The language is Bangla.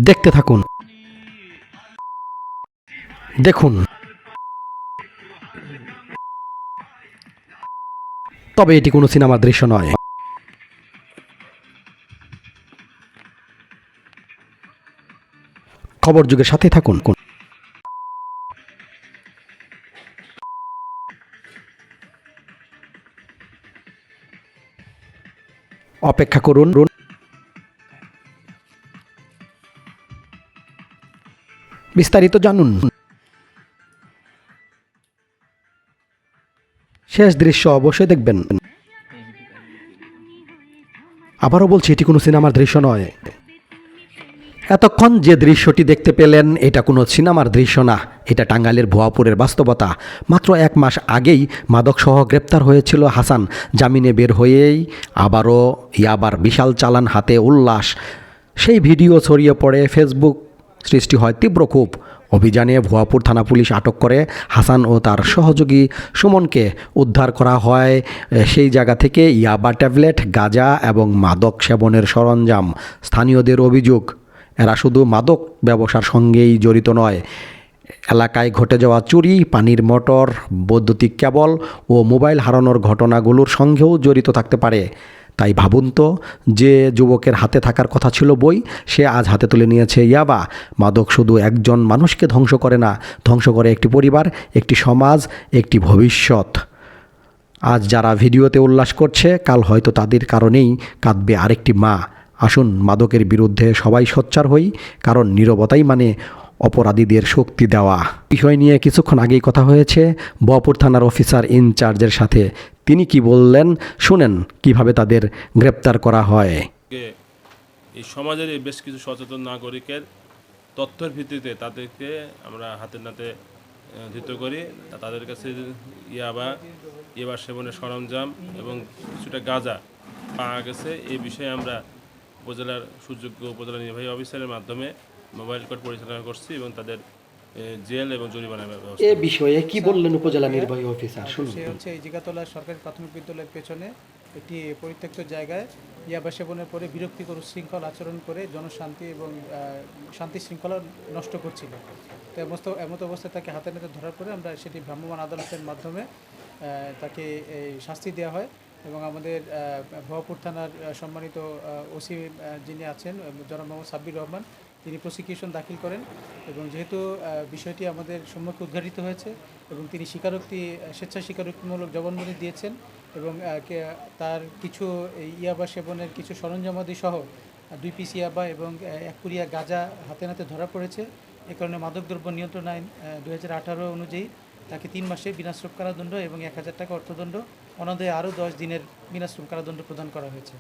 দেখতে থাকুন, দেখুন। তবে এটি কোনো সিনেমার দৃশ্য নয়। খবর যুগের সাথে থাকুন। অপেক্ষা করুন, বিস্তারিত জানুন। শেষ দৃশ্য অবশ্যই দেখবেন। আবারও বলছি, এটি কোনো সিনেমার দৃশ্য নয়। এতক্ষণ যে দৃশ্যটি দেখতে পেলেন, এটা কোনো সিনেমার দৃশ্য না, এটা টাঙ্গাইলের ভুয়াপুরের বাস্তবতা। মাত্র 1 মাস আগেই মাদকসহ গ্রেপ্তার হয়েছিল হাসান। জামিনে বের হয়েই আবারও ইয়াবার বিশাল চালান হাতে উল্লাস। সেই ভিডিও ছড়িয়ে পড়ে ফেসবুক, সৃষ্টি হয় তীব্র ক্ষোভ। অভিযানে ভুয়াপুর থানা পুলিশ আটক করে হাসান ও তার সহযোগী সুমনকে। উদ্ধার করা হয় সেই জায়গা থেকে ইয়াবা ট্যাবলেট, গাঁজা এবং মাদক সেবনের সরঞ্জাম। স্থানীয়দের অভিযোগ, এরা শুধু মাদক ব্যবসার সঙ্গেই জড়িত নয়, এলাকায় ঘটে যাওয়া চুরি, পানির মোটর, বৈদ্যুতিক কেবল ও মোবাইল হারানোর ঘটনাগুলোর সঙ্গেও জড়িত থাকতে পারে। তাই ভাবুন তো, যে যুবকের হাতে থাকার কথা ছিল বই, সে আজ হাতে তুলে নিয়েছে ইয়াবা। মাদক শুধু একজন মানুষকে ধ্বংস করে না, ধ্বংস করে একটি পরিবার, একটি সমাজ, একটি ভবিষ্যৎ। আজ যারা ভিডিওতে উল্লাস করছে, কাল হয়তো তাদের কারণেই কাঁদবে আরেকটি মা। আসুন মাদকের বিরুদ্ধে সবাই সোচ্চার হই, কারণ নীরবতাই মানে অপরাধীদের শক্তি দেওয়া। বিষয় নিয়ে কিছুক্ষণ আগেই কথা হয়েছে ভুয়াপুর থানার অফিসার ইনচার্জের সাথে। তিনি কি বললেন শুনেন, কিভাবে তাদের গ্রেপ্তার করা হয়। এই সমাজের বেশ কিছু সচেতন নাগরিকের তথ্যের ভিত্তিতে তাদেরকে আমরা হাতে নাতে ধৃত করি। তাদের কাছে ইয়াবা সেবনের সরঞ্জাম এবং কিছুটা গাঁজা পাওয়া গেছে। এই বিষয়ে আমরা উপজেলার সুযোগ্য উপজেলা নির্বাহী অফিসারের মাধ্যমে মোবাইল কোর্ট পরিচালনা করছি এবং তাদের জেল এবং জরিমানার ব্যবস্থা। এ বিষয়ে কি বললেন উপজেলা নির্বাহী অফিসার? সে হচ্ছে এই জিগাতলা সরকারি প্রাথমিক বিদ্যালয়ের পেছনে একটি পরিত্যক্ত জায়গায় ইয়াবা সেবনের পরে বিরক্তিকর শৃঙ্খল আচরণ করে জনশান্তি এবং শান্তি শৃঙ্খলা নষ্ট করছিল। তো এমত অবস্থায় তাকে হাতে নাতে ধরার পরে আমরা সেটি ভ্রাম্যমাণ আদালতের মাধ্যমে তাকে শাস্তি দেওয়া হয় এবং আমাদের ভুয়াপুর থানার সম্মানিত ওসি যিনি আছেন জনাব মোহাম্মদ সাব্বির রহমান, তিনি প্রসিকিউশন দাখিল করেন এবং যেহেতু বিষয়টি আমাদের সম্মুখে উদ্ঘাটিত হয়েছে এবং তিনি স্বেচ্ছা স্বীকারোক্তিমূলক জবানবন্দি দিয়েছেন এবং তার কিছু ইয়াবা সেবনের কিছু সরঞ্জামাদি সহ 2 পিস ইয়াবা এবং 1 পুরিয়া গাঁজা হাতে নাতে ধরা পড়েছে। এ কারণে মাদকদ্রব্য নিয়ন্ত্রণ আইন 2018 অনুযায়ী তাকে 3 মাসের বিনাশ্রম কারাদণ্ড এবং 1000 টাকা অর্থদণ্ড, অনাদায়ে আরও 10 দিনের বিনাশ্রম কারাদণ্ড প্রদান করা হয়েছে।